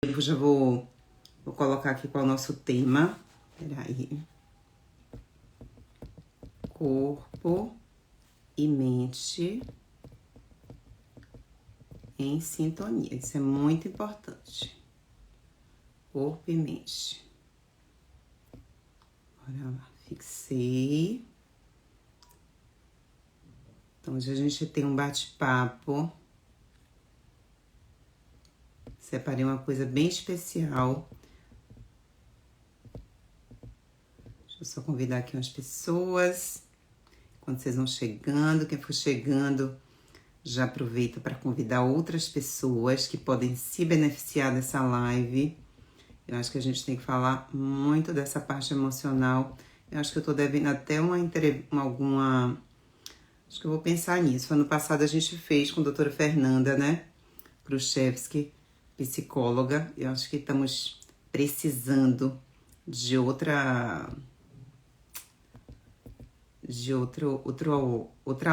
Eu já vou colocar aqui qual é o nosso tema. Peraí. Corpo e mente em sintonia. Isso é muito importante. Corpo e mente. Bora lá. Fixei. Então, hoje a gente tem um bate-papo. Separei uma coisa bem especial. Deixa eu só convidar aqui umas pessoas. Quando vocês vão chegando, quem for chegando, já aproveita para convidar outras pessoas que podem se beneficiar dessa live. Eu acho que a gente tem que falar muito dessa parte emocional. Eu acho que eu tô devendo até alguma... Acho que eu vou pensar nisso. Ano passado a gente fez com a doutora Fernanda, né? Kruszewski, psicóloga. Eu acho que estamos precisando de outra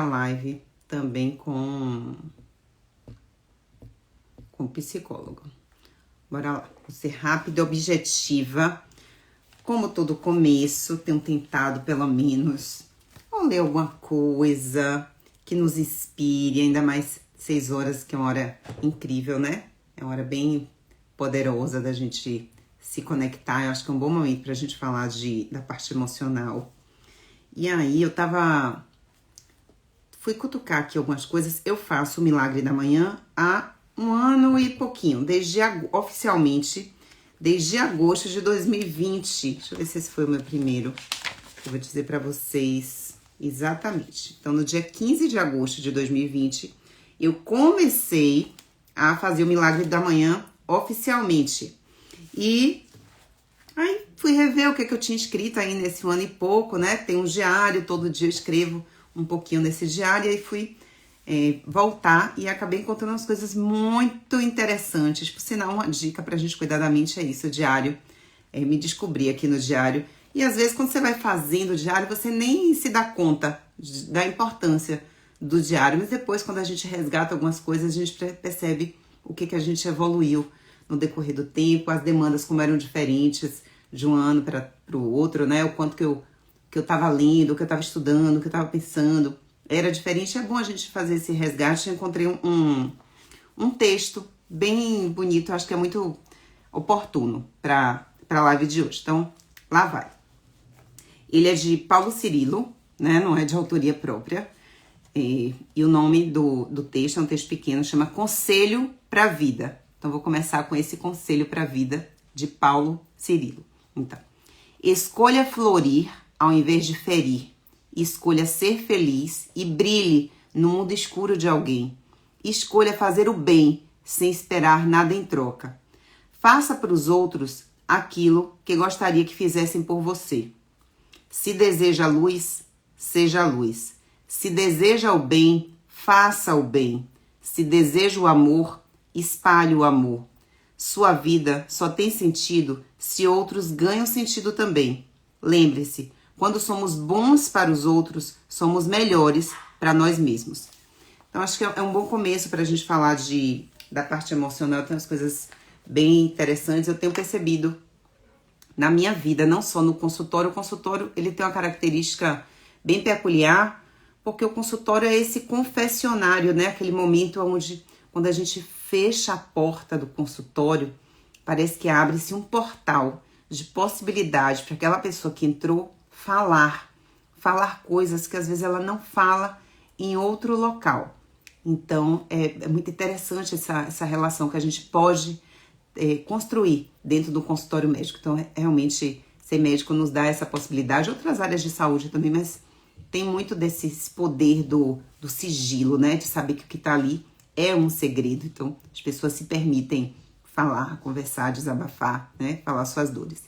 live também com psicólogo. Bora lá. Vou ser rápida e objetiva. Como todo começo, tenho tentado pelo menos ler alguma coisa que nos inspire, ainda mais 6 horas, que é uma hora incrível, né? É uma hora bem poderosa da gente se conectar. Eu acho que é um bom momento pra gente falar da parte emocional. E aí, fui cutucar aqui algumas coisas. Eu faço o Milagre da Manhã há 1 ano e pouquinho, oficialmente, desde agosto de 2020. Deixa eu ver se esse foi o meu primeiro. Eu vou dizer pra vocês exatamente. Então, no dia 15 de agosto de 2020, eu comecei a fazer o Milagre da Manhã oficialmente. E aí fui rever o que eu tinha escrito aí nesse 1 ano e pouco, né? Tem um diário, todo dia eu escrevo um pouquinho nesse diário. E aí fui voltar e acabei encontrando umas coisas muito interessantes. Por sinal, uma dica pra gente cuidar da mente é isso, o diário. Me descobri aqui no diário. E às vezes quando você vai fazendo o diário, você nem se dá conta da importância do diário. Mas depois, quando a gente resgata algumas coisas, a gente percebe o que a gente evoluiu no decorrer do tempo, as demandas como eram diferentes de um ano para o outro, né? O quanto que eu tava lendo, o que eu tava estudando, o que eu tava pensando. Era diferente. É bom a gente fazer esse resgate. Eu encontrei um texto bem bonito, acho que é muito oportuno para a live de hoje. Então, lá vai. Ele é de Paulo Cirilo, né? Não é de autoria própria. E o nome do texto é um texto pequeno, chama Conselho para a Vida. Então, vou começar com esse Conselho para a Vida de Paulo Cirilo. Então, escolha florir ao invés de ferir. Escolha ser feliz e brilhe no mundo escuro de alguém. Escolha fazer o bem sem esperar nada em troca. Faça para os outros aquilo que gostaria que fizessem por você. Se deseja luz, seja luz. Se deseja o bem, faça o bem. Se deseja o amor, espalhe o amor. Sua vida só tem sentido se outros ganham sentido também. Lembre-se, quando somos bons para os outros, somos melhores para nós mesmos. Então, acho que é um bom começo para a gente falar da parte emocional. Tem umas coisas bem interessantes. Eu tenho percebido na minha vida, não só no consultório. O consultório, ele tem uma característica bem peculiar, porque o consultório é esse confessionário, né? Aquele momento onde, quando a gente fecha a porta do consultório, parece que abre-se um portal de possibilidade para aquela pessoa que entrou falar coisas que às vezes ela não fala em outro local. Então, é muito interessante essa relação que a gente pode construir dentro do consultório médico. Então, realmente, ser médico nos dá essa possibilidade. Outras áreas de saúde também, mas tem muito desse poder do sigilo, né? De saber que o que tá ali é um segredo. Então, as pessoas se permitem falar, conversar, desabafar, né? Falar suas dores.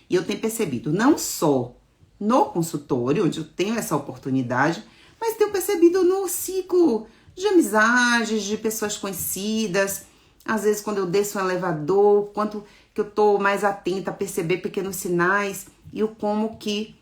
E eu tenho percebido, não só no consultório, onde eu tenho essa oportunidade, mas tenho percebido no ciclo de amizades, de pessoas conhecidas. Às vezes, quando eu desço um elevador, quanto que eu tô mais atenta a perceber pequenos sinais e o como que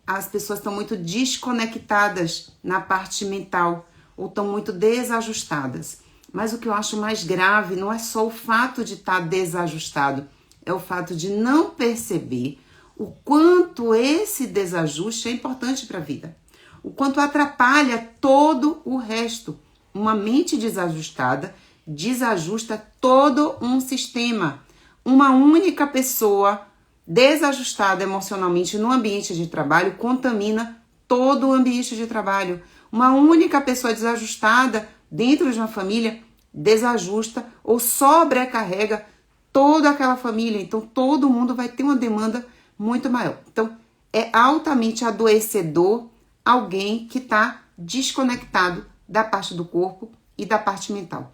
as pessoas estão muito desconectadas na parte mental ou estão muito desajustadas. Mas o que eu acho mais grave não é só o fato de estar desajustado, é o fato de não perceber o quanto esse desajuste é importante para a vida, o quanto atrapalha todo o resto. Uma mente desajustada desajusta todo um sistema. Uma única pessoa desajustada emocionalmente no ambiente de trabalho contamina todo o ambiente de trabalho. Uma única pessoa desajustada dentro de uma família desajusta ou sobrecarrega toda aquela família. Então, todo mundo vai ter uma demanda muito maior. Então, é altamente adoecedor alguém que está desconectado da parte do corpo e da parte mental.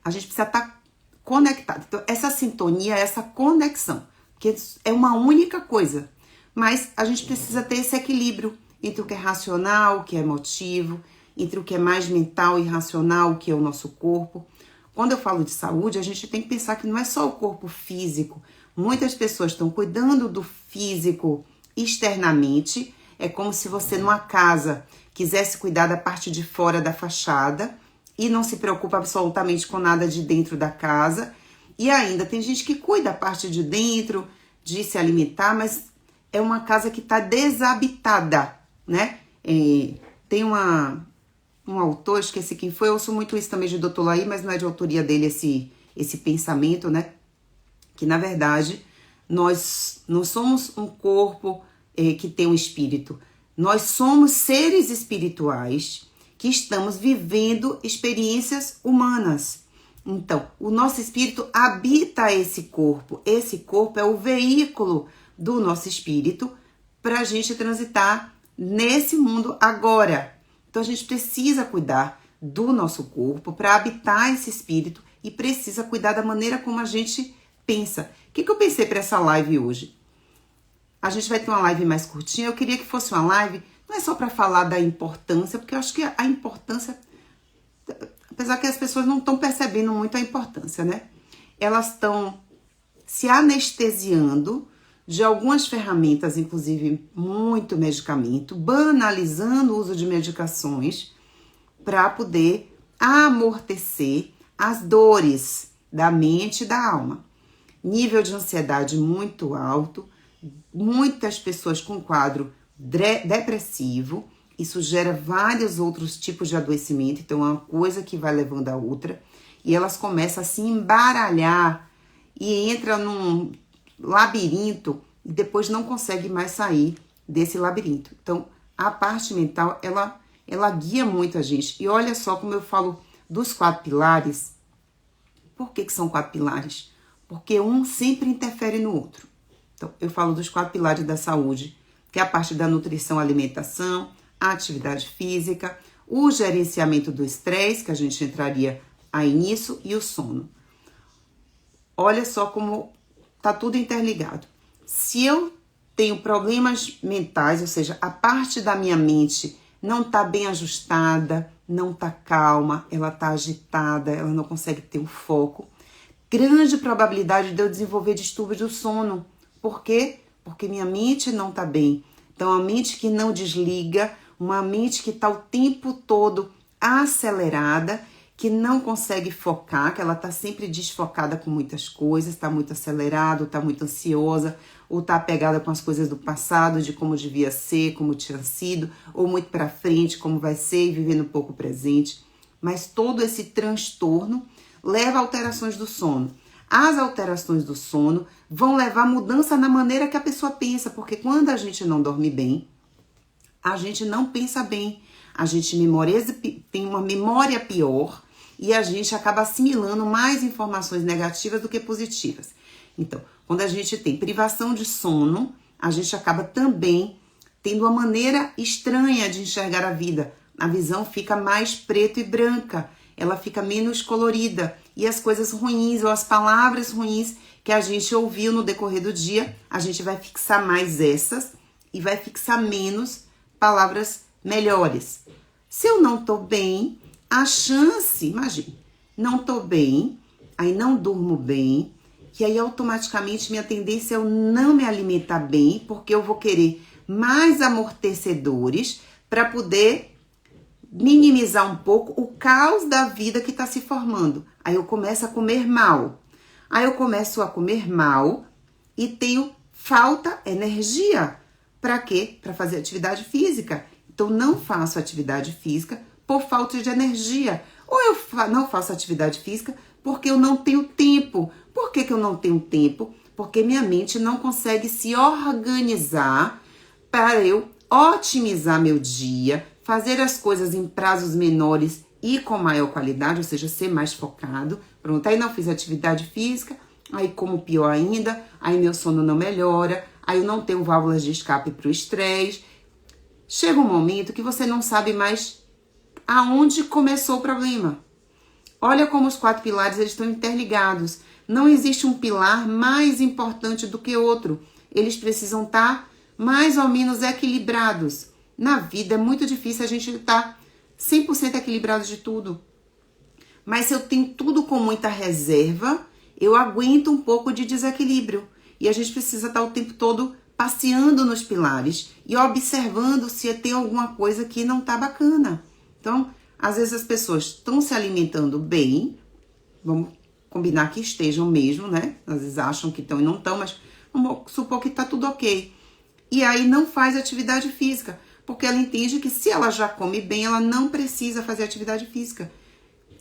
A gente precisa estar conectado. Então, essa sintonia, essa conexão, que é uma única coisa. Mas a gente precisa ter esse equilíbrio entre o que é racional, o que é emotivo, entre o que é mais mental e racional, o que é o nosso corpo. Quando eu falo de saúde, a gente tem que pensar que não é só o corpo físico. Muitas pessoas estão cuidando do físico externamente. É como se você, numa casa, quisesse cuidar da parte de fora da fachada e não se preocupa absolutamente com nada de dentro da casa. E ainda tem gente que cuida da parte de dentro, de se alimentar, mas é uma casa que está desabitada, né? Tem um autor, esqueci quem foi, eu ouço muito isso também de Dr. Laí, mas não é de autoria dele esse pensamento, né? Que, na verdade, nós não somos um corpo que tem um espírito. Nós somos seres espirituais que estamos vivendo experiências humanas. Então, o nosso espírito habita esse corpo. Esse corpo é o veículo do nosso espírito para a gente transitar nesse mundo agora. Então, a gente precisa cuidar do nosso corpo para habitar esse espírito e precisa cuidar da maneira como a gente pensa. O que eu pensei para essa live hoje? A gente vai ter uma live mais curtinha. Eu queria que fosse uma live, não é só para falar da importância, porque eu acho que a importância, apesar que as pessoas não estão percebendo muito a importância, né? Elas estão se anestesiando de algumas ferramentas, inclusive muito medicamento, banalizando o uso de medicações para poder amortecer as dores da mente e da alma. Nível de ansiedade muito alto, muitas pessoas com quadro depressivo, isso gera vários outros tipos de adoecimento, então é uma coisa que vai levando a outra, e elas começam a se embaralhar e entra num labirinto e depois não consegue mais sair desse labirinto. Então, a parte mental, ela guia muito a gente. E olha só como eu falo dos 4 pilares. Por que são 4 pilares? Porque um sempre interfere no outro. Então, eu falo dos 4 pilares da saúde, que é a parte da nutrição, alimentação, a atividade física, o gerenciamento do estresse, que a gente entraria aí nisso, e o sono. Olha só como tá tudo interligado. Se eu tenho problemas mentais, ou seja, a parte da minha mente não tá bem ajustada, não tá calma, ela tá agitada, ela não consegue ter um foco, grande probabilidade de eu desenvolver distúrbios do sono. Por quê? Porque minha mente não tá bem. Então, a mente que não desliga, uma mente que tá o tempo todo acelerada, que não consegue focar, que ela tá sempre desfocada com muitas coisas, tá muito acelerada, ou tá muito ansiosa, ou tá apegada com as coisas do passado, de como devia ser, como tinha sido, ou muito para frente, como vai ser, e vivendo um pouco presente. Mas todo esse transtorno leva a alterações do sono. As alterações do sono vão levar a mudança na maneira que a pessoa pensa, porque quando a gente não dorme bem, a gente não pensa bem, a gente tem uma memória pior e a gente acaba assimilando mais informações negativas do que positivas. Então, quando a gente tem privação de sono, a gente acaba também tendo uma maneira estranha de enxergar a vida. A visão fica mais preta e branca, ela fica menos colorida e as coisas ruins ou as palavras ruins que a gente ouviu no decorrer do dia, a gente vai fixar mais essas e vai fixar menos palavras melhores. Se eu não tô bem, a chance, imagine, não tô bem, aí não durmo bem, que aí automaticamente minha tendência é eu não me alimentar bem, porque eu vou querer mais amortecedores para poder minimizar um pouco o caos da vida que está se formando. Aí eu começo a comer mal. Aí eu começo a comer mal e tenho falta energia. Para quê? Para fazer atividade física. Então não faço atividade física por falta de energia. Ou eu não faço atividade física porque eu não tenho tempo. Por que eu não tenho tempo? Porque minha mente não consegue se organizar para eu otimizar meu dia, fazer as coisas em prazos menores e com maior qualidade, ou seja, ser mais focado. Pronto, aí não fiz atividade física, aí como pior ainda, aí meu sono não melhora, aí eu não tenho válvulas de escape para o estresse. Chega um momento que você não sabe mais aonde começou o problema. Olha como os 4 pilares eles estão interligados. Não existe um pilar mais importante do que outro. Eles precisam estar mais ou menos equilibrados. Na vida é muito difícil a gente estar 100% equilibrado de tudo. Mas se eu tenho tudo com muita reserva, eu aguento um pouco de desequilíbrio. E a gente precisa estar o tempo todo passeando nos pilares e observando se tem alguma coisa que não está bacana. Então, às vezes as pessoas estão se alimentando bem, vamos combinar que estejam mesmo, né? Às vezes acham que estão e não estão, mas vamos supor que está tudo ok. E aí não faz atividade física, porque ela entende que se ela já come bem, ela não precisa fazer atividade física.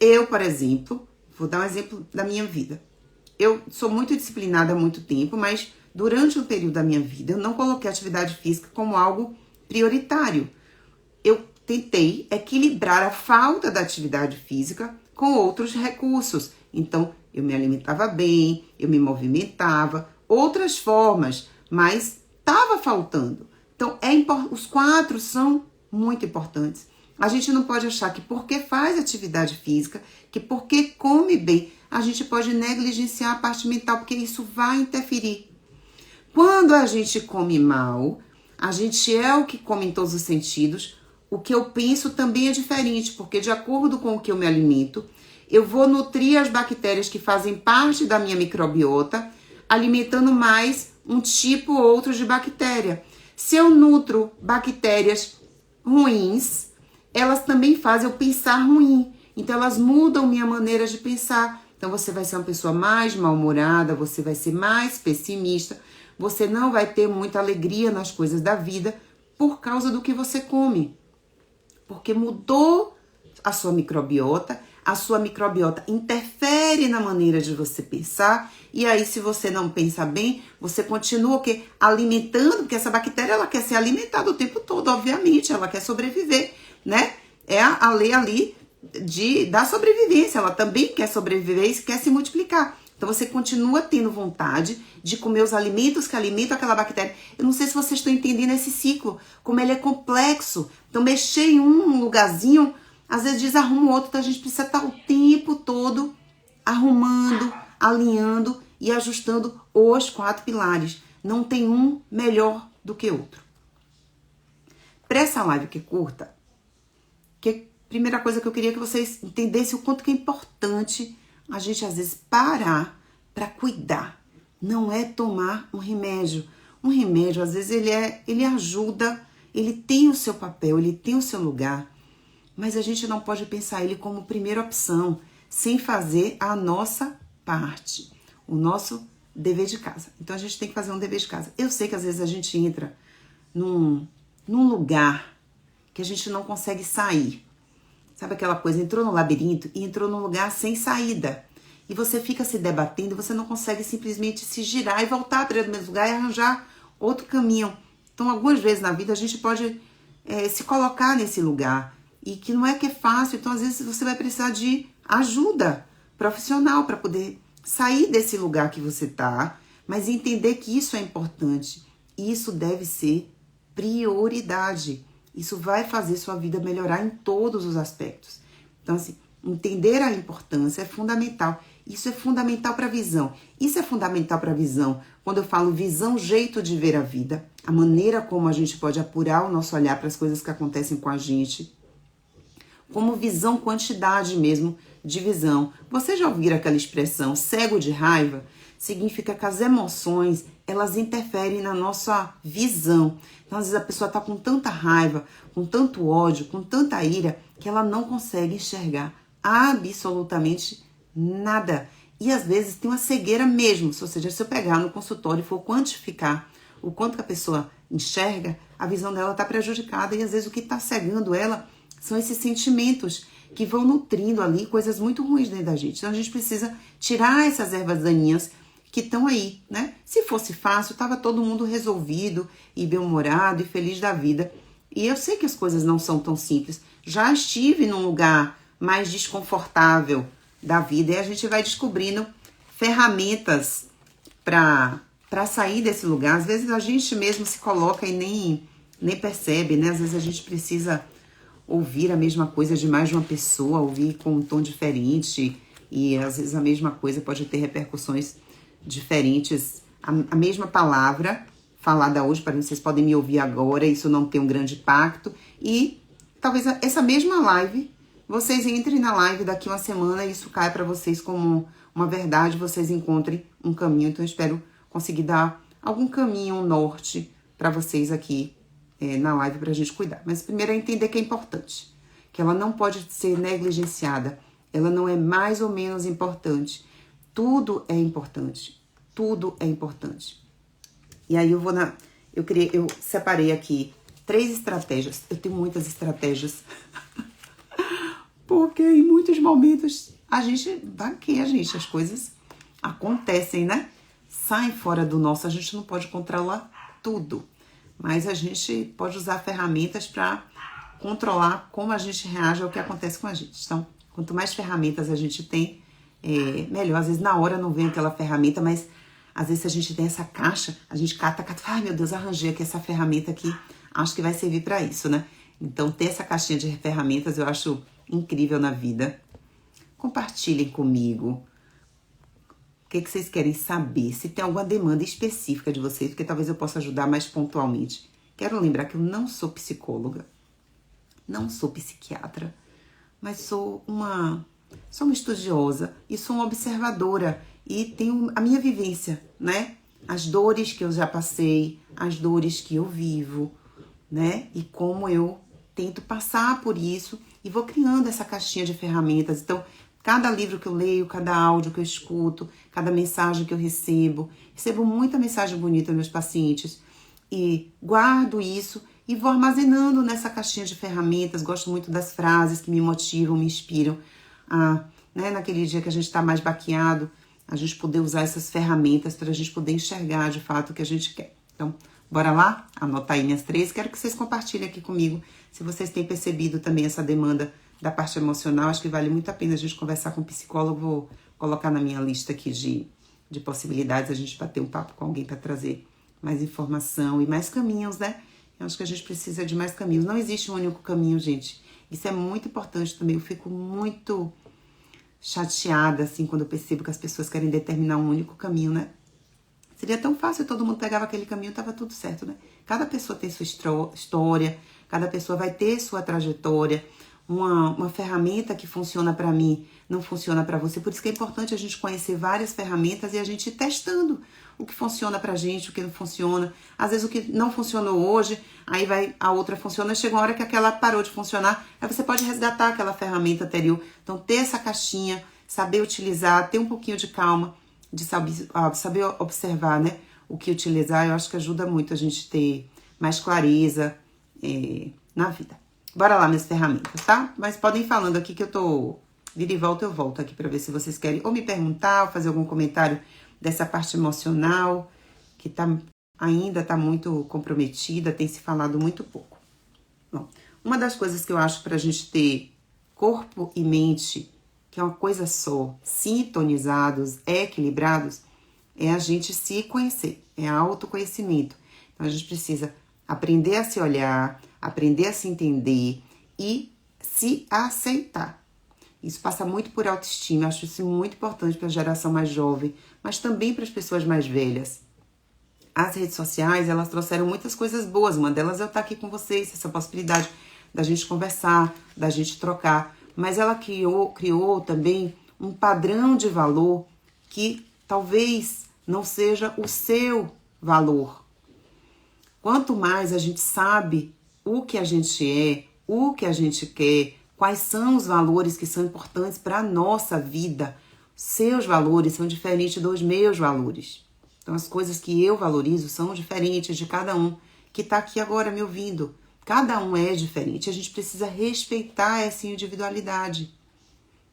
Eu, por exemplo, vou dar um exemplo da minha vida. Eu sou muito disciplinada há muito tempo, mas durante um período da minha vida eu não coloquei atividade física como algo prioritário. Eu tentei equilibrar a falta da atividade física com outros recursos. Então, eu me alimentava bem, eu me movimentava, outras formas, mas estava faltando. Então, os 4 são muito importantes. A gente não pode achar que porque faz atividade física, que porque come bem, a gente pode negligenciar a parte mental, porque isso vai interferir. Quando a gente come mal, a gente é o que come em todos os sentidos. O que eu penso também é diferente, porque de acordo com o que eu me alimento, eu vou nutrir as bactérias que fazem parte da minha microbiota, alimentando mais um tipo ou outro de bactéria. Se eu nutro bactérias ruins, elas também fazem eu pensar ruim. Então, elas mudam minha maneira de pensar. Então, você vai ser uma pessoa mais mal-humorada, você vai ser mais pessimista, você não vai ter muita alegria nas coisas da vida por causa do que você come. Porque mudou a sua microbiota interfere na maneira de você pensar, e aí se você não pensa bem, você continua o quê? Alimentando, porque essa bactéria ela quer ser alimentada o tempo todo, obviamente, ela quer sobreviver, né? É a lei ali da sobrevivência, ela também quer sobreviver e quer se multiplicar. Então você continua tendo vontade de comer os alimentos que alimentam aquela bactéria. Eu não sei se vocês estão entendendo esse ciclo, como ele é complexo. Então mexer em um lugarzinho, às vezes desarruma o outro, então a gente precisa estar o tempo todo arrumando, alinhando e ajustando os 4 pilares. Não tem um melhor do que outro. Para essa live que é curta, primeira coisa que eu queria que vocês entendessem o quanto que é importante a gente às vezes parar para cuidar. Não é tomar um remédio. Um remédio, às vezes, ele ajuda, ele tem o seu papel, ele tem o seu lugar, mas a gente não pode pensar ele como primeira opção, sem fazer a nossa parte, o nosso dever de casa. Então, a gente tem que fazer um dever de casa. Eu sei que às vezes a gente entra num lugar que a gente não consegue sair. Sabe aquela coisa, entrou no labirinto e entrou num lugar sem saída. E você fica se debatendo, você não consegue simplesmente se girar e voltar para o mesmo lugar e arranjar outro caminho. Então, algumas vezes na vida a gente pode se colocar nesse lugar. E que não é que é fácil, então às vezes você vai precisar de ajuda profissional para poder sair desse lugar que você tá, mas entender que isso é importante. Isso deve ser prioridade. Isso vai fazer sua vida melhorar em todos os aspectos. Então, assim, entender a importância é fundamental. Isso é fundamental para a visão. Isso é fundamental para a visão. Quando eu falo visão, jeito de ver a vida, a maneira como a gente pode apurar o nosso olhar para as coisas que acontecem com a gente, como visão, quantidade mesmo de visão. Vocês já ouviram aquela expressão cego de raiva? significa que as emoções, elas interferem na nossa visão. Então, às vezes a pessoa está com tanta raiva, com tanto ódio, com tanta ira, que ela não consegue enxergar absolutamente nada. E às vezes tem uma cegueira mesmo. Ou seja, se eu pegar no consultório e for quantificar o quanto que a pessoa enxerga, a visão dela está prejudicada. E às vezes o que está cegando ela são esses sentimentos que vão nutrindo ali coisas muito ruins dentro da gente. Então a gente precisa tirar essas ervas daninhas que estão aí, né? Se fosse fácil, tava todo mundo resolvido e bem-humorado e feliz da vida. E eu sei que as coisas não são tão simples. Já estive num lugar mais desconfortável da vida e a gente vai descobrindo ferramentas para sair desse lugar. Às vezes a gente mesmo se coloca e nem percebe, né? Às vezes a gente precisa ouvir a mesma coisa de mais de uma pessoa, ouvir com um tom diferente, e às vezes a mesma coisa pode ter repercussões diferentes. A mesma palavra falada hoje, para vocês podem me ouvir agora, isso não tem um grande impacto, e talvez essa mesma live, vocês entrem na live daqui uma semana e isso caia para vocês como uma verdade, vocês encontrem um caminho. Então eu espero conseguir dar algum caminho, um norte para vocês aqui na live pra gente cuidar. Mas primeiro é entender que é importante, que ela não pode ser negligenciada, ela não é mais ou menos importante. Tudo é importante, tudo é importante. E aí eu separei aqui 3 estratégias. Eu tenho muitas estratégias, porque em muitos momentos a gente vaqueia, as coisas acontecem, né? Saem fora do nosso, a gente não pode controlar tudo. Mas a gente pode usar ferramentas para controlar como a gente reage ao que acontece com a gente. Então, quanto mais ferramentas a gente tem, melhor. Às vezes na hora não vem aquela ferramenta, mas às vezes se a gente tem essa caixa, a gente cata, ai meu Deus, arranjei aqui essa ferramenta aqui, acho que vai servir para isso, né? Então ter essa caixinha de ferramentas eu acho incrível na vida. Compartilhem comigo. O que vocês querem saber? Se tem alguma demanda específica de vocês, porque talvez eu possa ajudar mais pontualmente. Quero lembrar que eu não sou psicóloga, não sou psiquiatra, mas sou uma estudiosa e sou uma observadora e tenho a minha vivência, né? As dores que eu já passei, as dores que eu vivo, né? E como eu tento passar por isso e vou criando essa caixinha de ferramentas. Então, cada livro que eu leio, cada áudio que eu escuto, cada mensagem que eu recebo muita mensagem bonita dos meus pacientes e guardo isso e vou armazenando nessa caixinha de ferramentas. Gosto muito das frases que me motivam, me inspiram né, naquele dia que a gente está mais baqueado, a gente poder usar essas ferramentas para a gente poder enxergar de fato o que a gente quer. Então, bora lá? Anotar aí minhas 3. Quero que vocês compartilhem aqui comigo se vocês têm percebido também essa demanda da parte emocional. Acho que vale muito a pena a gente conversar com um psicólogo. Vou colocar na minha lista aqui de possibilidades a gente bater um papo com alguém para trazer mais informação e mais caminhos, né? Eu acho que a gente precisa de mais caminhos. Não existe um único caminho, gente. Isso é muito importante também. Eu fico muito chateada, assim, quando eu percebo que as pessoas querem determinar um único caminho, né? Seria tão fácil, todo mundo pegava aquele caminho, tava tudo certo, né? Cada pessoa tem sua história, cada pessoa vai ter sua trajetória. Uma ferramenta que funciona para mim não funciona para você. Por isso que é importante a gente conhecer várias ferramentas e a gente ir testando o que funciona pra gente, o que não funciona. Às vezes o que não funcionou hoje, aí a outra funciona, chega uma hora que aquela parou de funcionar, aí você pode resgatar aquela ferramenta anterior. Então ter essa caixinha, saber utilizar, ter um pouquinho de calma, de saber observar, né, o que utilizar, eu acho que ajuda muito a gente ter mais clareza na vida. Bora lá, minhas ferramentas, tá? Mas podem ir falando aqui que eu tô... Vira e volta, eu volto aqui pra ver se vocês querem ou me perguntar ou fazer algum comentário dessa parte emocional, que ainda tá muito comprometida, tem se falado muito pouco. Bom, uma das coisas que eu acho pra gente ter corpo e mente, que é uma coisa só, sintonizados, equilibrados, é a gente se conhecer, é autoconhecimento. Então a gente precisa aprender a se olhar, aprender a se entender e se aceitar. Isso passa muito por autoestima, eu acho isso muito importante para a geração mais jovem, mas também para as pessoas mais velhas. As redes sociais, elas trouxeram muitas coisas boas, uma delas é eu estar aqui com vocês, essa possibilidade da gente conversar, da gente trocar, mas ela criou também um padrão de valor que talvez não seja o seu valor. Quanto mais a gente sabe o que a gente é, o que a gente quer, quais são os valores que são importantes para a nossa vida, seus valores são diferentes dos meus valores. Então, as coisas que eu valorizo são diferentes de cada um que está aqui agora me ouvindo. Cada um é diferente. A gente precisa respeitar essa individualidade.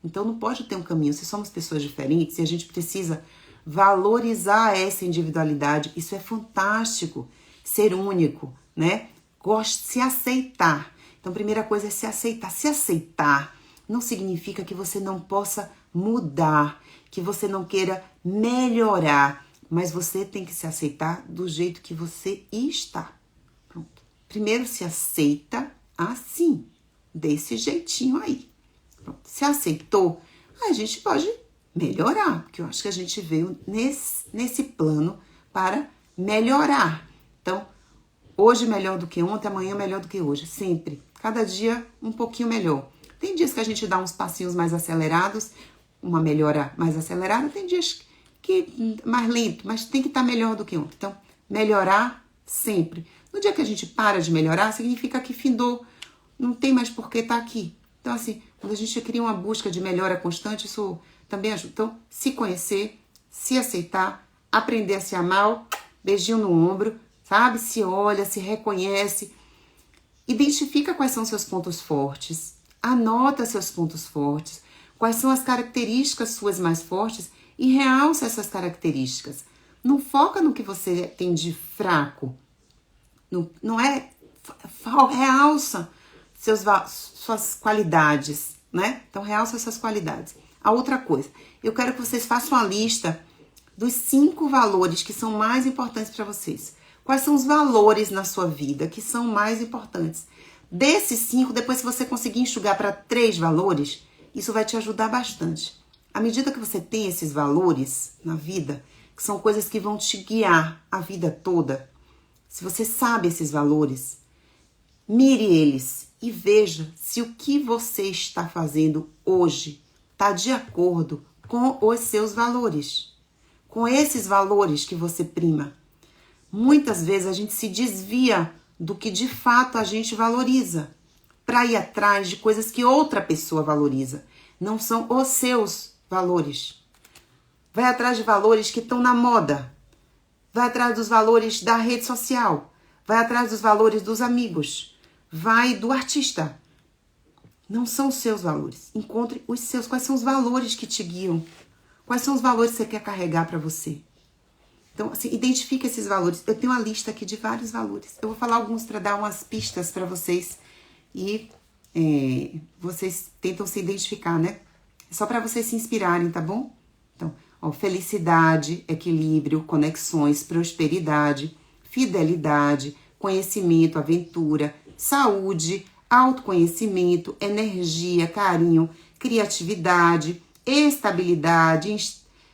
Então, não pode ter um caminho. Se somos pessoas diferentes e a gente precisa valorizar essa individualidade, isso é fantástico. Ser único, né? Se aceitar. Então, a primeira coisa é se aceitar. Se aceitar não significa que você não possa mudar, que você não queira melhorar, mas você tem que se aceitar do jeito que você está. Pronto. Primeiro se aceita assim, desse jeitinho aí. Pronto. Se aceitou, a gente pode melhorar, porque eu acho que a gente veio nesse plano para melhorar. Então, hoje melhor do que ontem, amanhã melhor do que hoje, sempre. Cada dia um pouquinho melhor. Tem dias que a gente dá uns passinhos mais acelerados, uma melhora mais acelerada, tem dias que mais lento, mas tem que estar melhor do que ontem. Então, melhorar sempre. No dia que a gente para de melhorar, significa que findou, não tem mais por que estar aqui. Então, assim, quando a gente cria uma busca de melhora constante, isso também ajuda. Então, se conhecer, se aceitar, aprender a se amar, beijinho no ombro, sabe? Se olha, se reconhece, identifica quais são seus pontos fortes, anota seus pontos fortes, quais são as características suas mais fortes e realça essas características. Não foca no que você tem de fraco, não é, realça suas qualidades, né? Então, realça essas qualidades. A outra coisa, eu quero que vocês façam uma lista dos 5 valores que são mais importantes para vocês. Quais são os valores na sua vida que são mais importantes? Desses 5, depois se você conseguir enxugar para 3 valores, isso vai te ajudar bastante. À medida que você tem esses valores na vida, que são coisas que vão te guiar a vida toda, se você sabe esses valores, mire eles e veja se o que você está fazendo hoje está de acordo com os seus valores, com esses valores que você prima. Muitas vezes a gente se desvia do que de fato a gente valoriza para ir atrás de coisas que outra pessoa valoriza. Não são os seus valores. Vai atrás de valores que estão na moda. Vai atrás dos valores da rede social. Vai atrás dos valores dos amigos. Vai do artista. Não são os seus valores. Encontre os seus. Quais são os valores que te guiam? Quais são os valores que você quer carregar para você? Então, assim, identifique esses valores. Eu tenho uma lista aqui de vários valores. Eu vou falar alguns para dar umas pistas para vocês e vocês tentam se identificar, né? É só para vocês se inspirarem, tá bom? Então, ó, felicidade, equilíbrio, conexões, prosperidade, fidelidade, conhecimento, aventura, saúde, autoconhecimento, energia, carinho, criatividade, estabilidade,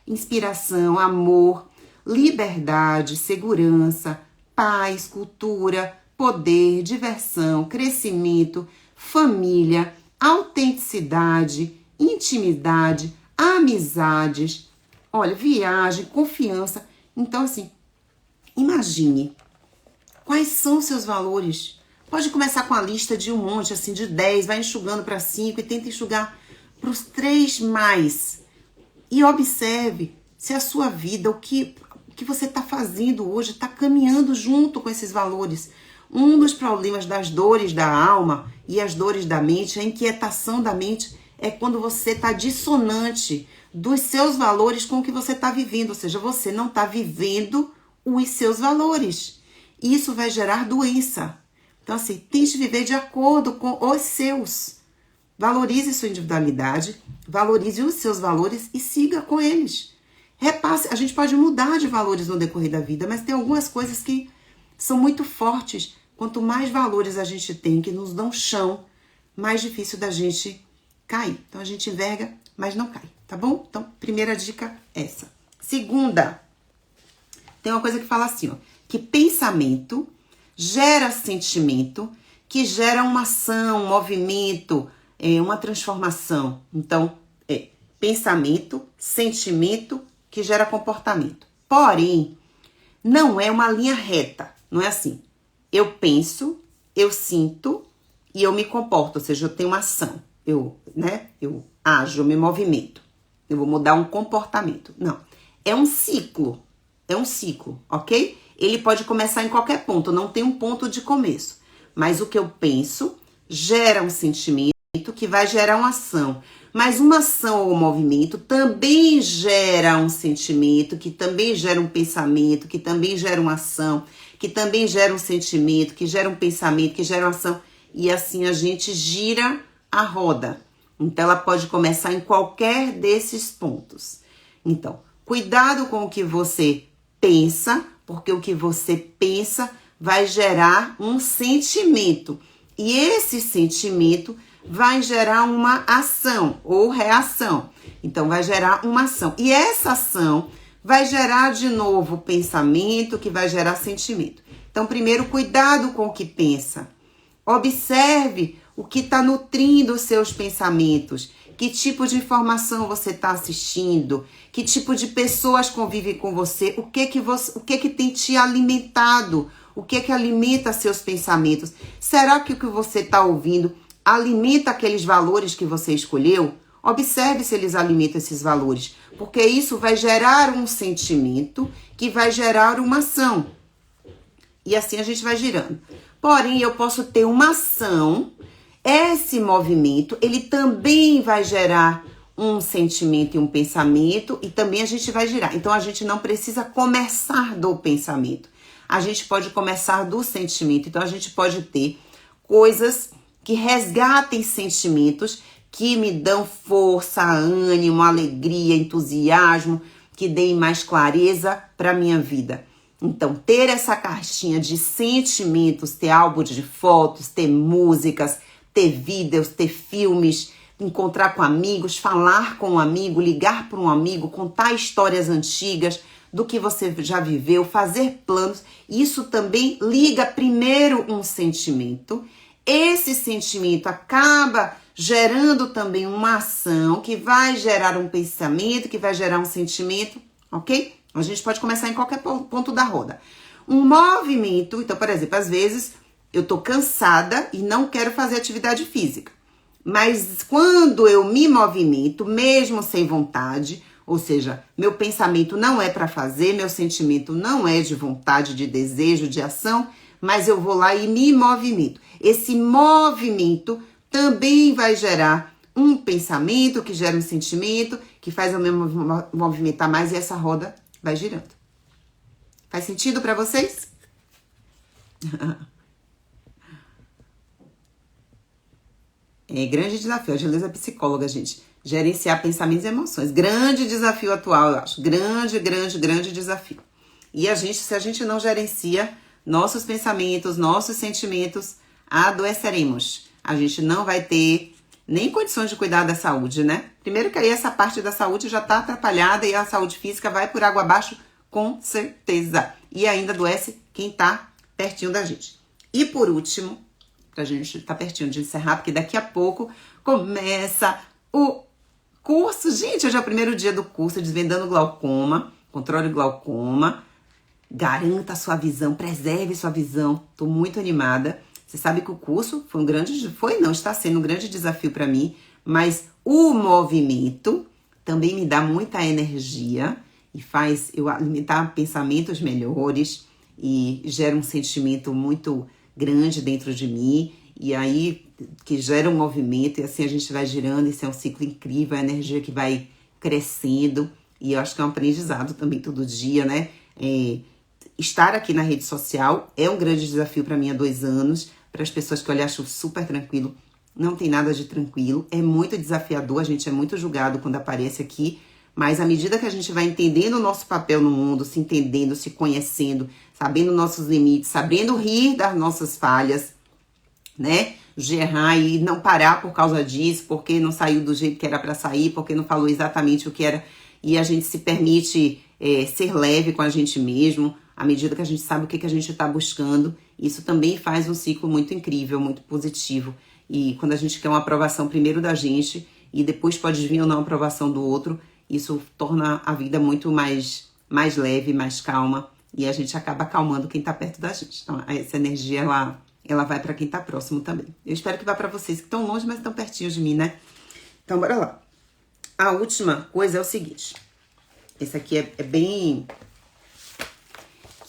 inspiração, amor, liberdade, segurança, paz, cultura, poder, diversão, crescimento, família, autenticidade, intimidade, amizades, olha, viagem, confiança. Então, assim, imagine quais são os seus valores. Pode começar com a lista de um monte, assim, de 10, vai enxugando para 5 e tenta enxugar para os 3 mais. E observe se a sua vida, o que você está fazendo hoje, está caminhando junto com esses valores. Um dos problemas das dores da alma e as dores da mente, a inquietação da mente, é quando você está dissonante dos seus valores com o que você está vivendo. Ou seja, você não está vivendo os seus valores. Isso vai gerar doença. Então, assim, tente viver de acordo com os seus. Valorize sua individualidade, valorize os seus valores e siga com eles. Repasse, a gente pode mudar de valores no decorrer da vida, mas tem algumas coisas que são muito fortes. Quanto mais valores a gente tem que nos dão chão, mais difícil da gente cair. Então, a gente enverga, mas não cai, tá bom? Então, primeira dica é essa. Segunda, tem uma coisa que fala assim, ó, que pensamento gera sentimento, que gera uma ação, um movimento, uma transformação. Então, pensamento, sentimento, que gera comportamento. Porém, não é uma linha reta, não é assim. Eu penso, eu sinto e eu me comporto, ou seja, eu tenho uma ação, eu ajo, eu me movimento, eu vou mudar um comportamento. Não, é um ciclo, ok? Ele pode começar em qualquer ponto, não tem um ponto de começo, mas o que eu penso gera um sentimento que vai gerar uma ação. Mas uma ação ou movimento também gera um sentimento, que também gera um pensamento, que também gera uma ação, que também gera um sentimento, que gera um pensamento, que gera uma ação. E assim a gente gira a roda. Então ela pode começar em qualquer desses pontos. Então, cuidado com o que você pensa, porque o que você pensa vai gerar um sentimento. E esse sentimento vai gerar uma ação ou reação. Então, vai gerar uma ação. E essa ação vai gerar, de novo, pensamento, que vai gerar sentimento. Então, primeiro, cuidado com o que pensa. Observe o que está nutrindo os seus pensamentos. Que tipo de informação você está assistindo? Que tipo de pessoas convivem com você? O que tem te alimentado? O que alimenta seus pensamentos? Será que o que você está ouvindo alimenta aqueles valores que você escolheu? Observe se eles alimentam esses valores, porque isso vai gerar um sentimento que vai gerar uma ação. E assim a gente vai girando. Porém, eu posso ter uma ação, esse movimento, ele também vai gerar um sentimento e um pensamento, e também a gente vai girar. Então, a gente não precisa começar do pensamento. A gente pode começar do sentimento. Então, a gente pode ter coisas que resgatem sentimentos que me dão força, ânimo, alegria, entusiasmo, que deem mais clareza para a minha vida. Então, ter essa caixinha de sentimentos, ter álbum de fotos, ter músicas, ter vídeos, ter filmes, encontrar com amigos, falar com um amigo, ligar para um amigo, contar histórias antigas do que você já viveu, fazer planos. Isso também liga primeiro um sentimento. Esse sentimento acaba gerando também uma ação que vai gerar um pensamento, que vai gerar um sentimento, ok? A gente pode começar em qualquer ponto da roda. Um movimento, então, por exemplo, às vezes eu tô cansada e não quero fazer atividade física. Mas quando eu me movimento, mesmo sem vontade, ou seja, meu pensamento não é para fazer, meu sentimento não é de vontade, de desejo, de ação, mas eu vou lá e me movimento. Esse movimento também vai gerar um pensamento, que gera um sentimento, que faz eu me movimentar mais e essa roda vai girando. Faz sentido para vocês? É grande desafio. A Geleza é psicóloga, gente. Gerenciar pensamentos e emoções. Grande desafio atual, eu acho. Grande desafio. E se a gente não gerencia nossos pensamentos, nossos sentimentos, adoeceremos. A gente não vai ter nem condições de cuidar da saúde, né? Primeiro que aí essa parte da saúde já tá atrapalhada e a saúde física vai por água abaixo, com certeza. E ainda adoece quem tá pertinho da gente. E por último, pra gente tá pertinho de encerrar, porque daqui a pouco começa o curso. Gente, hoje é o primeiro dia do curso, Desvendando Glaucoma, Controle Glaucoma. Garanta a sua visão, preserve sua visão. Tô muito animada. Você sabe que o curso está sendo um grande desafio para mim, mas o movimento também me dá muita energia e faz eu alimentar pensamentos melhores e gera um sentimento muito grande dentro de mim, e aí que gera um movimento, e assim a gente vai girando. Isso é um ciclo incrível, a energia que vai crescendo, e eu acho que é um aprendizado também todo dia, né? Estar aqui na rede social é um grande desafio para mim há 2 anos. Para as pessoas que eu acho super tranquilo, não tem nada de tranquilo. É muito desafiador, a gente é muito julgado quando aparece aqui. Mas à medida que a gente vai entendendo o nosso papel no mundo, se entendendo, se conhecendo, sabendo nossos limites, sabendo rir das nossas falhas, né? De errar e não parar por causa disso, porque não saiu do jeito que era para sair, porque não falou exatamente o que era. E a gente se permite ser leve com a gente mesmo, à medida que a gente sabe o que a gente está buscando. Isso também faz um ciclo muito incrível, muito positivo. E quando a gente quer uma aprovação primeiro da gente, e depois pode vir ou não a aprovação do outro, isso torna a vida muito mais mais leve, mais calma. E a gente acaba acalmando quem tá perto da gente. Então, essa energia, ela vai para quem tá próximo também. Eu espero que vá para vocês que estão longe, mas estão pertinho de mim, né? Então, bora lá. A última coisa é o seguinte. Esse aqui é bem...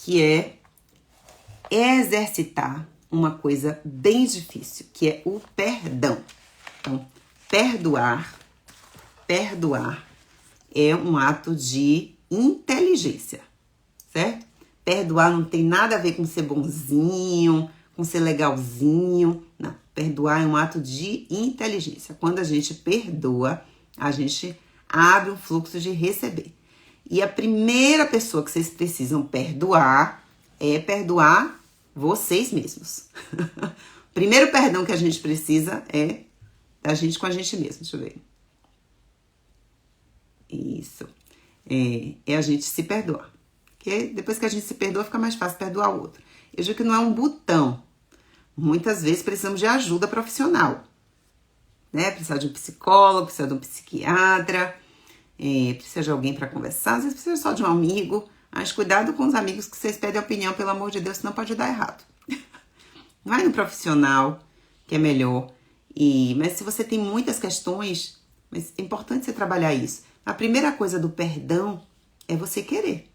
Que é exercitar uma coisa bem difícil, que é o perdão. Então, perdoar é um ato de inteligência, certo? Perdoar não tem nada a ver com ser bonzinho, com ser legalzinho. Não, perdoar é um ato de inteligência. Quando a gente perdoa, a gente abre um fluxo de receber. E a primeira pessoa que vocês precisam perdoar é perdoar vocês mesmos. O primeiro perdão que a gente precisa é da gente com a gente mesmo. Deixa eu ver. Isso. É a gente se perdoar. Porque depois que a gente se perdoa, fica mais fácil perdoar o outro. Eu digo que não é um botão. Muitas vezes precisamos de ajuda profissional. Né? Precisa de um psicólogo, precisa de um psiquiatra, precisa de alguém para conversar, às vezes precisa só de um amigo. Mas cuidado com os amigos que vocês pedem opinião, pelo amor de Deus, senão pode dar errado. Vai no profissional, que é melhor. Mas se você tem muitas questões, mas é importante você trabalhar isso. A primeira coisa do perdão é você querer.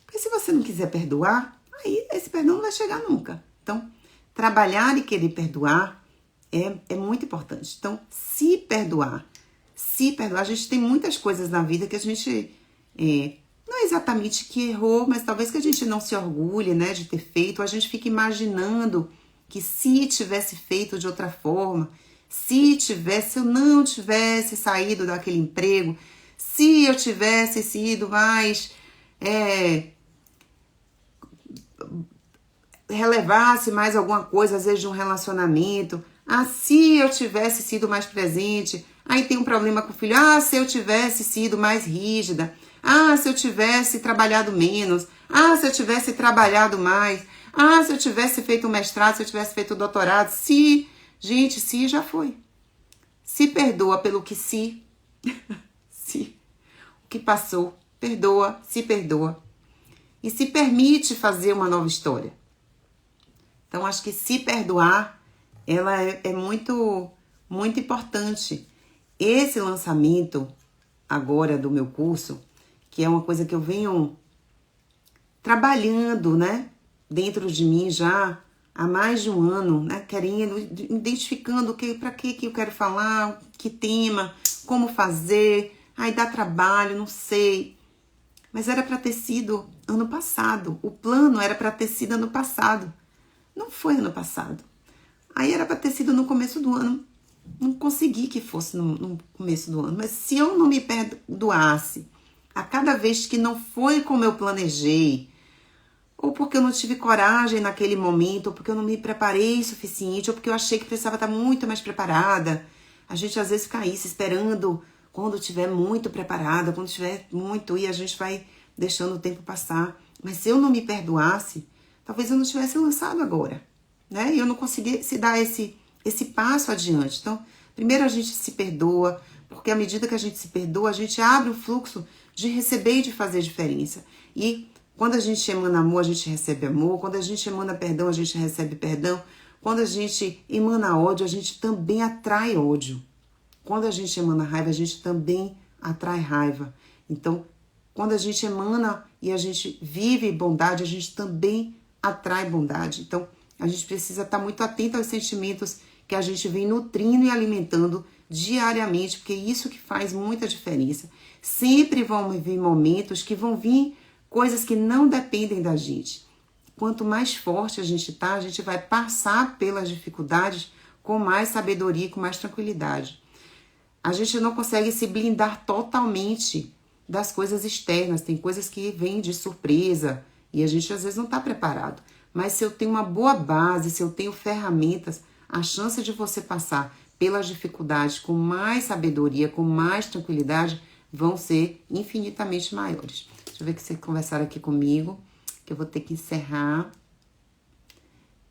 Porque se você não quiser perdoar, aí esse perdão não vai chegar nunca. Então, trabalhar e querer perdoar é muito importante. Então, se perdoar. A gente tem muitas coisas na vida que a gente... não é exatamente que errou, mas talvez que a gente não se orgulhe, né, de ter feito. A gente fica imaginando que se tivesse feito de outra forma, se eu não tivesse saído daquele emprego, se eu tivesse sido mais... relevasse mais alguma coisa, às vezes de um relacionamento. Se eu tivesse sido mais presente, aí tem um problema com o filho. Se eu tivesse sido mais rígida. Se eu tivesse trabalhado menos. Se eu tivesse trabalhado mais. Se eu tivesse feito um mestrado, se eu tivesse feito um doutorado. Gente, se já foi. Se perdoa pelo que se. O que passou. Perdoa, se perdoa. E se permite fazer uma nova história. Então, acho que se perdoar, ela é muito, muito importante. Esse lançamento agora do meu curso, que é uma coisa que eu venho trabalhando, né, dentro de mim já há mais de um ano, né, querendo, identificando para que eu quero falar, que tema, como fazer, aí dá trabalho, não sei. Mas era para ter sido ano passado, o plano era para ter sido ano passado. Não foi ano passado. Aí era para ter sido no começo do ano. Não consegui que fosse no começo do ano. Mas se eu não me perdoasse a cada vez que não foi como eu planejei, ou porque eu não tive coragem naquele momento, ou porque eu não me preparei o suficiente, ou porque eu achei que precisava estar muito mais preparada. A gente às vezes fica isso, esperando quando estiver muito preparada, quando estiver muito, e a gente vai deixando o tempo passar. Mas se eu não me perdoasse, talvez eu não tivesse lançado agora, né? E eu não conseguisse dar esse passo adiante. Então, primeiro a gente se perdoa, porque à medida que a gente se perdoa, a gente abre o fluxo de receber e de fazer diferença. E quando a gente emana amor, a gente recebe amor. Quando a gente emana perdão, a gente recebe perdão. Quando a gente emana ódio, a gente também atrai ódio. Quando a gente emana raiva, a gente também atrai raiva. Então, quando a gente emana e a gente vive bondade, a gente também atrai bondade. Então, a gente precisa estar muito atento aos sentimentos que a gente vem nutrindo e alimentando diariamente, porque é isso que faz muita diferença. Sempre vão vir momentos que vão vir coisas que não dependem da gente. Quanto mais forte a gente tá, a gente vai passar pelas dificuldades com mais sabedoria, com mais tranquilidade. A gente não consegue se blindar totalmente das coisas externas. Tem coisas que vêm de surpresa e a gente às vezes não está preparado. Mas se eu tenho uma boa base, se eu tenho ferramentas, a chance de você passar pelas dificuldades com mais sabedoria, com mais tranquilidade, vão ser infinitamente maiores. Deixa eu ver que vocês conversaram aqui comigo, que eu vou ter que encerrar.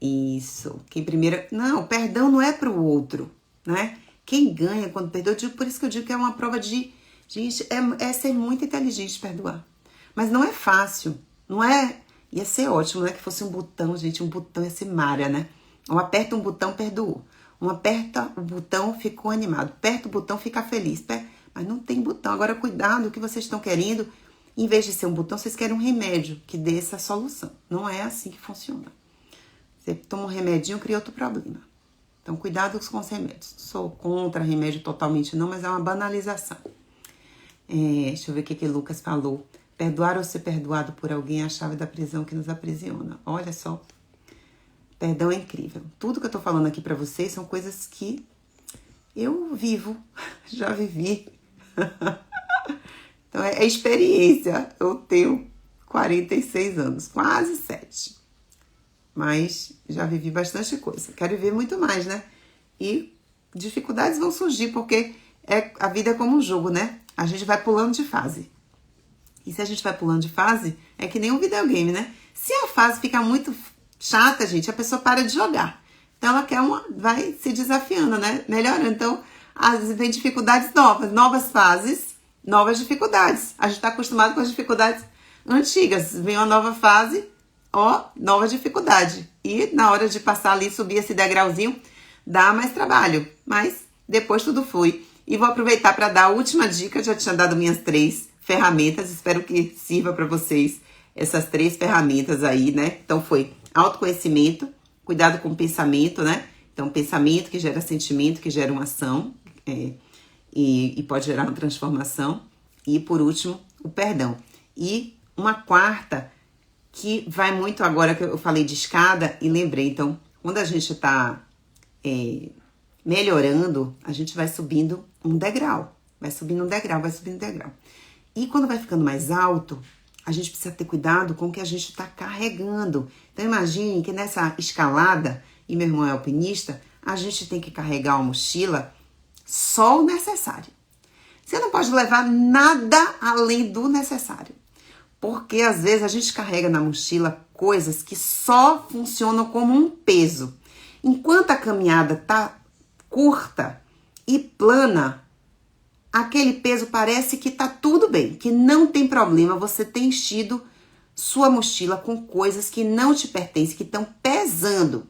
Isso. Quem primeiro... Não, perdão não é para o outro, né? Quem ganha quando perdoa, por isso que eu digo que é uma prova de... Gente, é ser muito inteligente perdoar. Mas não é fácil, não é? Ia ser ótimo, né? Que fosse um botão, gente, um botão ia ser Mária, né? Um aperta um botão, perdoou. Um aperta o botão, ficou animado. Aperta o botão, fica feliz. Mas não tem botão. Agora, cuidado, o que vocês estão querendo, em vez de ser um botão, vocês querem um remédio que dê essa solução. Não é assim que funciona. Você toma um remedinho, cria outro problema. Então, cuidado com os remédios. Sou contra remédio totalmente não, mas é uma banalização. Deixa eu ver o que Lucas falou. Perdoar ou ser perdoado por alguém é a chave da prisão que nos aprisiona. Olha só. Perdão é incrível. Tudo que eu tô falando aqui pra vocês são coisas que eu vivo, já vivi. Então, é experiência. Eu tenho 46 anos, quase 7. Mas já vivi bastante coisa. Quero viver muito mais, né? E dificuldades vão surgir, porque a vida é como um jogo, né? A gente vai pulando de fase. E se a gente vai pulando de fase, é que nem um videogame, né? Se a fase ficar muito chata, gente, a pessoa para de jogar. Então, ela vai se desafiando, né? Melhorando. Então, às vezes vem dificuldades novas fases, novas dificuldades. A gente tá acostumado com as dificuldades antigas. Vem uma nova fase, nova dificuldade. E na hora de passar ali, subir esse degrauzinho, dá mais trabalho. Mas depois tudo flui. E vou aproveitar para dar a última dica. Já tinha dado minhas 3 ferramentas. Espero que sirva para vocês essas 3 ferramentas aí, né? Então foi autoconhecimento, cuidado com o pensamento, né? Então, pensamento que gera sentimento, que gera uma ação e pode gerar uma transformação. E, por último, o perdão. E uma quarta que vai muito agora que eu falei de escada e lembrei. Então, quando a gente está melhorando, a gente vai subindo um degrau. Vai subindo um degrau, vai subindo um degrau. E quando vai ficando mais alto, a gente precisa ter cuidado com o que a gente está carregando. Então, imagine que nessa escalada, e meu irmão é alpinista, a gente tem que carregar uma mochila só o necessário. Você não pode levar nada além do necessário. Porque, às vezes, a gente carrega na mochila coisas que só funcionam como um peso. Enquanto a caminhada tá curta e plana, aquele peso parece que tá tudo bem, que não tem problema você ter enchido sua mochila com coisas que não te pertencem, que estão pesando.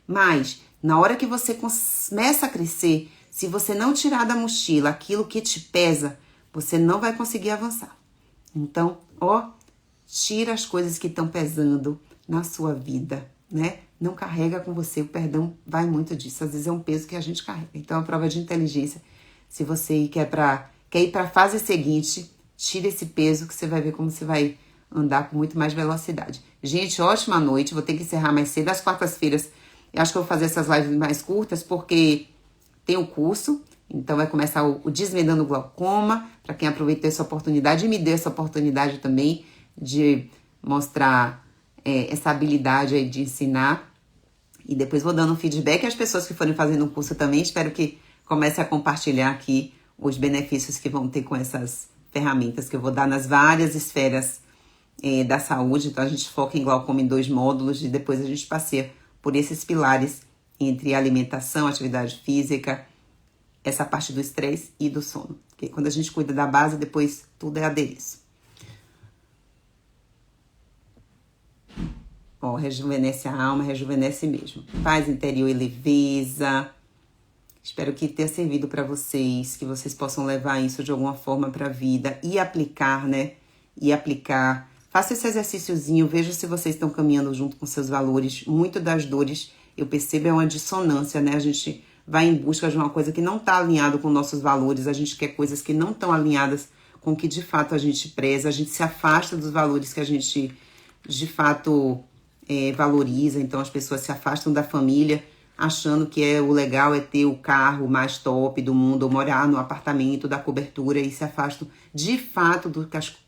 Mas, na hora que você começa a crescer, se você não tirar da mochila aquilo que te pesa, você não vai conseguir avançar. Então, tira as coisas que estão pesando na sua vida, né? Não carrega com você, o perdão vai muito disso. Às vezes é um peso que a gente carrega. Então, é uma prova de inteligência. Se você quer ir para a fase seguinte, tira esse peso que você vai ver como você vai andar com muito mais velocidade. Gente, ótima noite. Vou ter que encerrar mais cedo. Às quartas-feiras, eu acho que eu vou fazer essas lives mais curtas, porque tem o curso. Então, vai começar o Desvendando o Glaucoma, para quem aproveitou essa oportunidade e me deu essa oportunidade também de mostrar essa habilidade aí de ensinar. E depois vou dando um feedback às pessoas que forem fazendo o curso também. Espero que comece a compartilhar aqui os benefícios que vão ter com essas ferramentas que eu vou dar nas várias esferas da saúde. Então, a gente foca em glaucoma em 2 módulos e depois a gente passeia por esses pilares entre alimentação, atividade física, essa parte do estresse e do sono. Porque quando a gente cuida da base, depois tudo é adereço. Rejuvenesce a alma, rejuvenesce mesmo. Paz interior e leveza. Espero que tenha servido para vocês, que vocês possam levar isso de alguma forma para a vida e aplicar, né? E aplicar. Faça esse exercíciozinho, veja se vocês estão caminhando junto com seus valores. Muito das dores, eu percebo, é uma dissonância, né? A gente vai em busca de uma coisa que não está alinhado com nossos valores, a gente quer coisas que não estão alinhadas com o que de fato a gente preza, a gente se afasta dos valores que a gente de fato valoriza. Então as pessoas se afastam da família, achando que o legal é ter o carro mais top do mundo, ou morar no apartamento da cobertura, e se afastam de fato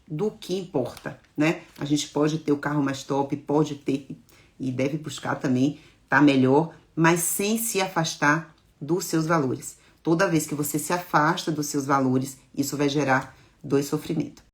do que importa, né? A gente pode ter o carro mais top, pode ter e deve buscar também tá melhor, mas sem se afastar dos seus valores. Toda vez que você se afasta dos seus valores, isso vai gerar dor e sofrimento.